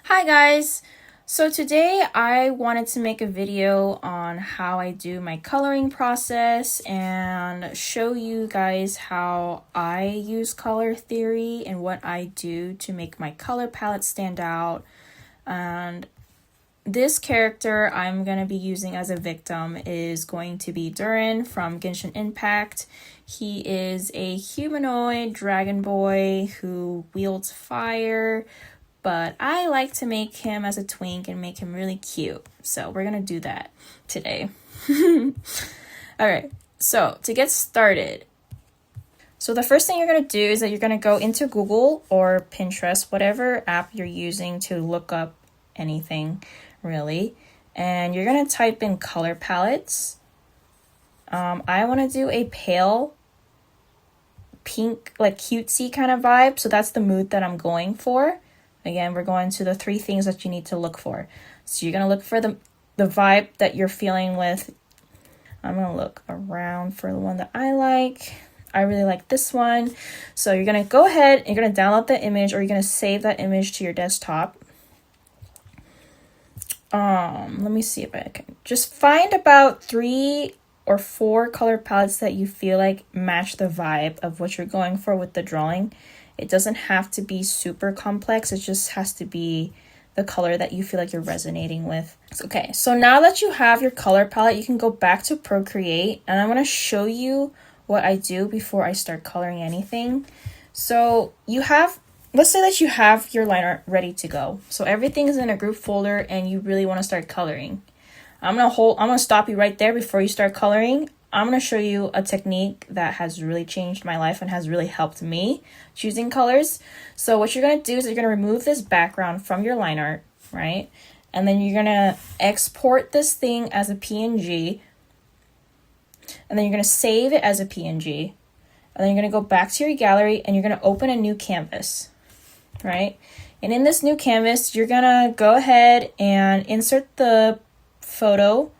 Hi guys! So today I wanted to make a video on how I do my coloring process and show you guys how I use color theory and what I do to make my color palette stand out. And this character I'm going to be using as a victim is going to be Durin from Genshin Impact. He is a humanoid dragon boy who wields fire, but I like to make him as a twink and make him really cute. So we're going to do that today. Alright, so to get started, so the first thing you're going to do is that you're going to go into Google or Pinterest, whatever app you're using to look up anything, really. And you're going to type in color palettes. I want to do a pale pink, like cutesy kind of vibe. So that's the mood that I'm going for. Again, we're going to the 3 things that you need to look for. So you're going to look for the vibe that you're feeling with. I'm going to look around for the one that I like. I really like this one. So you're going to go ahead and you're going to download the image, or you're going to save that image to your desktop. Let me see if I can just find about 3 or 4 color palettes that you feel like match the vibe of what you're going for with the drawing. It doesn't have to be super complex. It just has to be the color that you feel like you're resonating with. Okay, so now that you have your color palette, you can go back to Procreate, and I'm going to show you what I do before I start coloring anything. So you have, let's say that you have your line art ready to go. So everything is in a group folder and you really want to start coloring. I'm going to stop you right there before you start coloring. I'm going to show you a technique that has really changed my life and has really helped me choosing colors. So what you're going to do is you're going to remove this background from your line art, right? And then you're going to export this thing as a PNG. And then you're going to save it as a PNG. And then you're going to go back to your gallery and you're going to open a new canvas, right? And in this new canvas, you're going to go ahead and insert the photo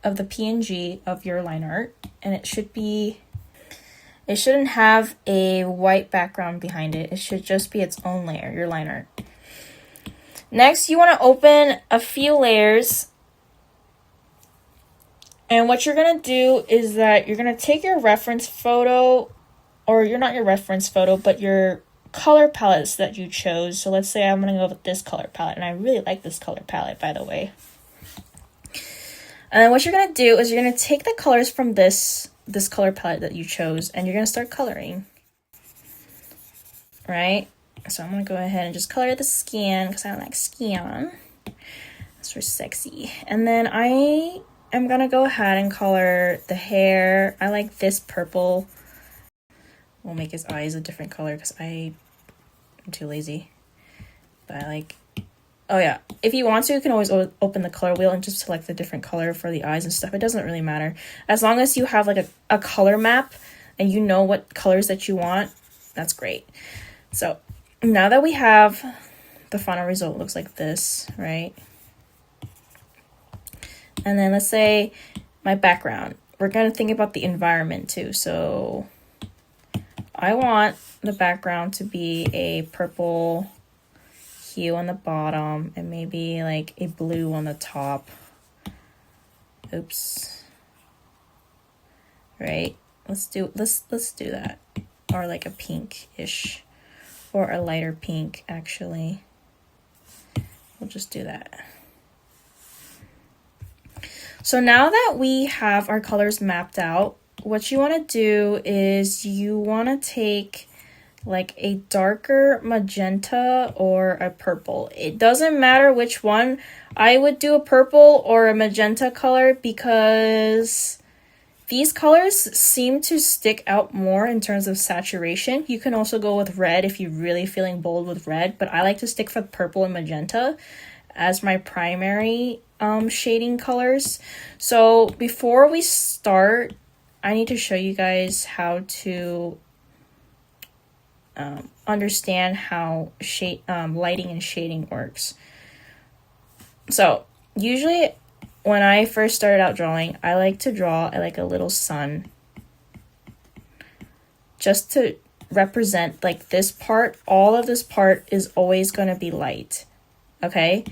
of the PNG of your line art, and it shouldn't have a white background behind it. It should just be its own layer, your line art. Next, you want to open a few layers, and what you're going to do is that you're going to take your reference photo, or you're not your reference photo, but your color palettes that you chose. So let's say I'm going to go with this color palette, and I really like this color palette, by the way. And then what you're going to do is you're going to take the colors from this color palette that you chose, and you're going to start coloring. Right? So I'm going to go ahead and just color the skin because I like skin. That's for sexy. And then I am going to go ahead and color the hair. I like this purple. We'll make his eyes a different color because I'm too lazy. But I like... Oh yeah, if you want to, you can always open the color wheel and just select the different color for the eyes and stuff. It doesn't really matter. As long as you have like a color map and you know what colors that you want, that's great. So now that we have the final result, it looks like this, right? And then let's say my background. We're going to think about the environment too. So I want the background to be a purple hue on the bottom and maybe like a blue on the top. Oops. Right? Let's do that. Or like a pinkish, or a lighter pink actually. We'll just do that. So now that we have our colors mapped out, what you want to do is you want to take like a darker magenta or a purple. It doesn't matter which one. I would do a purple or a magenta color because these colors seem to stick out more in terms of saturation. You can also go with red if you're really feeling bold with red, but I like to stick with purple and magenta as my primary shading colors. So before we start, I need to show you guys how to understand how lighting and shading works. So usually when I first started out drawing, I like to draw like a little sun just to represent like this part. All of this part is always going to be light, okay?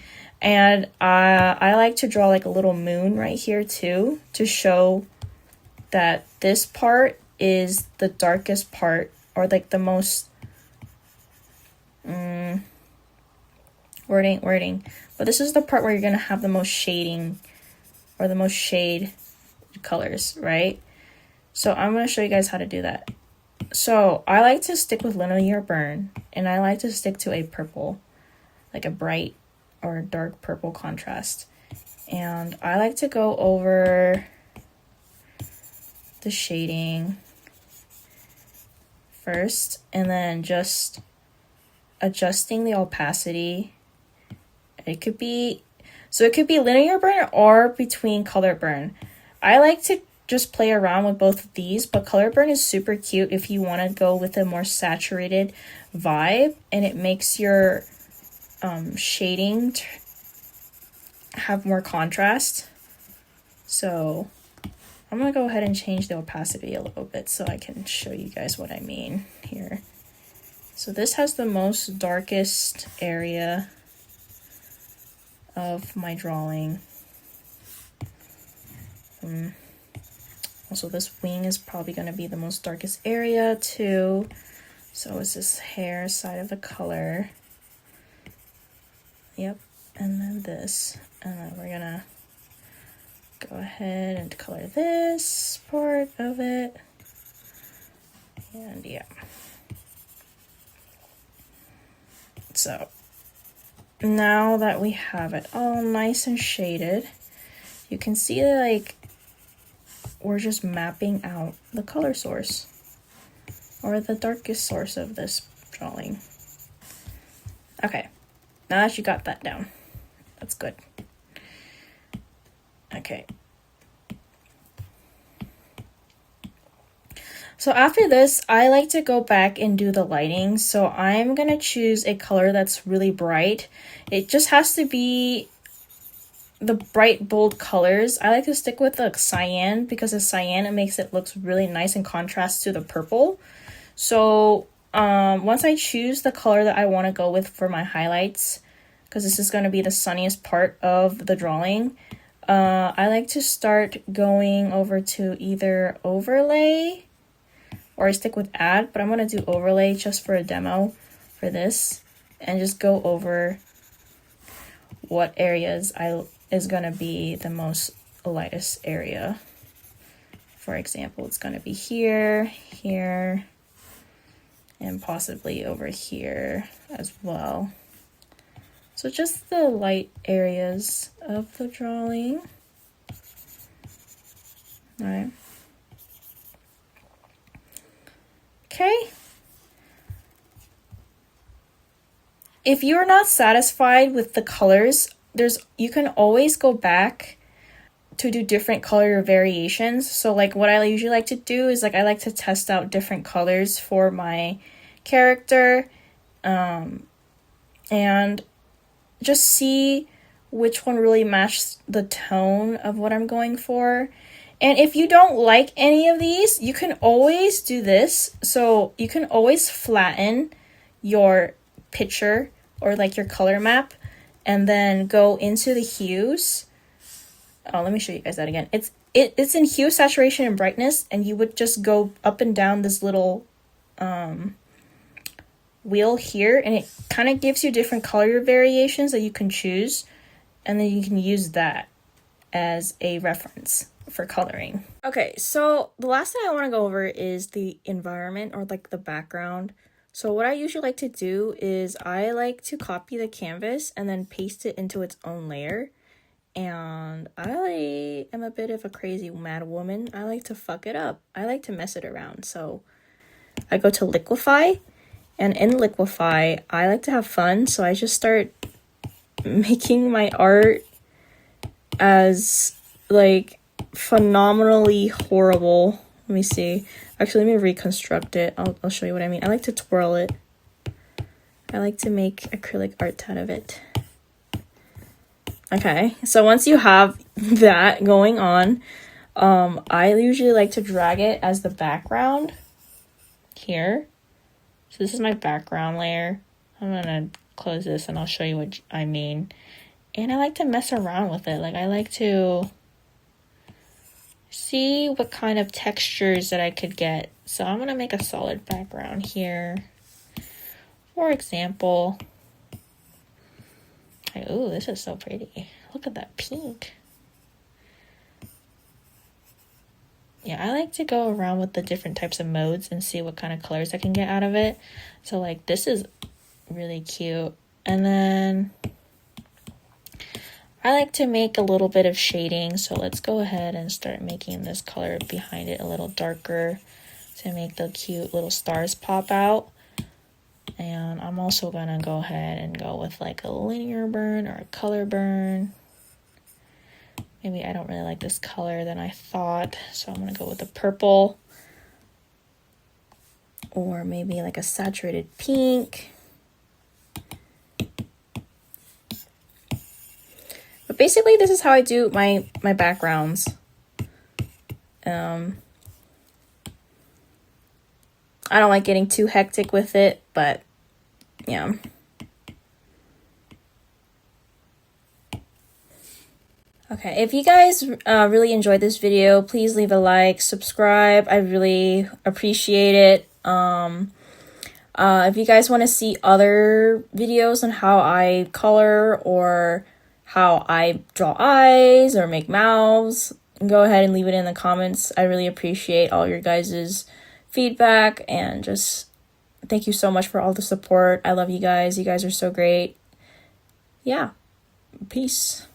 And I like to draw like a little moon right here too, to show that this part is the darkest part, or like the most wording, but this is the part where you're gonna have the most shading, or the most shade colors, right? So I'm gonna show you guys how to do that. So I like to stick with linear burn, and I like to stick to a purple, like a bright or dark purple contrast. And I like to go over the shading first, and then just adjusting the opacity. It could be linear burn or between color burn. I like to just play around with both of these, but color burn is super cute if you want to go with a more saturated vibe, and it makes your shading have more contrast. So I'm gonna go ahead and change the opacity a little bit so I can show you guys what I mean here. So this has the most darkest area of my drawing. Also, this wing is probably going to be the most darkest area too. So is this hair side of the color. Yep, and then this. And then we're gonna go ahead and color this part of it. And yeah. So now that we have it all nice and shaded, you can see that like we're just mapping out the color source, or the darkest source of this drawing. Okay, now that you got that down, that's good. Okay. So after this, I like to go back and do the lighting. So I'm gonna choose a color that's really bright. It just has to be the bright, bold colors. I like to stick with the cyan, because the cyan, it makes it look really nice in contrast to the purple. So once I choose the color that I want to go with for my highlights, because this is going to be the sunniest part of the drawing, I like to start going over to either overlay, or I stick with add, but I'm going to do overlay just for a demo for this, and just go over what areas is going to be the most lightest area. For example, it's going to be here, here, and possibly over here as well. So just the light areas of the drawing. All right. Okay. If you're not satisfied with the colors, you can always go back to do different color variations. So like what I usually like to do is like I like to test out different colors for my character, and just see which one really matches the tone of what I'm going for. And if you don't like any of these, you can always do this. So you can always flatten your picture or like your color map, and then go into the hues. Oh, let me show you guys that again. It's in hue, saturation, and brightness, and you would just go up and down this little wheel here, and it kind of gives you different color variations that you can choose, and then you can use that as a reference for coloring. Okay, so the last thing I want to go over is the environment, or like the background. So what I usually like to do is I like to copy the canvas and then paste it into its own layer. And I am a bit of a crazy mad woman. I like to fuck it up. I like to mess it around. So I go to liquify, and in liquify, I like to have fun. So I just start making my art as like phenomenally horrible. Let me see. Actually, let me reconstruct it. I'll show you what I mean. I like to twirl it. I like to make acrylic art out of it. Okay, so once you have that going on, I usually like to drag it as the background here. So this is my background layer. I'm gonna close this and I'll show you what I mean. And I like to mess around with it. Like, I like to see what kind of textures that I could get. So I'm gonna make a solid background here. For example, oh, this is so pretty. Look at that pink. Yeah, I like to go around with the different types of modes and see what kind of colors I can get out of it. So like this is really cute. And then I like to make a little bit of shading. So let's go ahead and start making this color behind it a little darker to make the cute little stars pop out. And I'm also gonna go ahead and go with like a linear burn or a color burn. Maybe I don't really like this color than I thought, so I'm gonna go with the purple. Or maybe like a saturated pink. But basically this is how I do my backgrounds. I don't like getting too hectic with it, but yeah. Okay, if you guys really enjoyed this video, please leave a like, subscribe. I really appreciate it. If you guys want to see other videos on how I color or how I draw eyes or make mouths, go ahead and leave it in the comments. I really appreciate all your guys' feedback, and just thank you so much for all the support. I love you guys. You guys are so great. Yeah. Peace.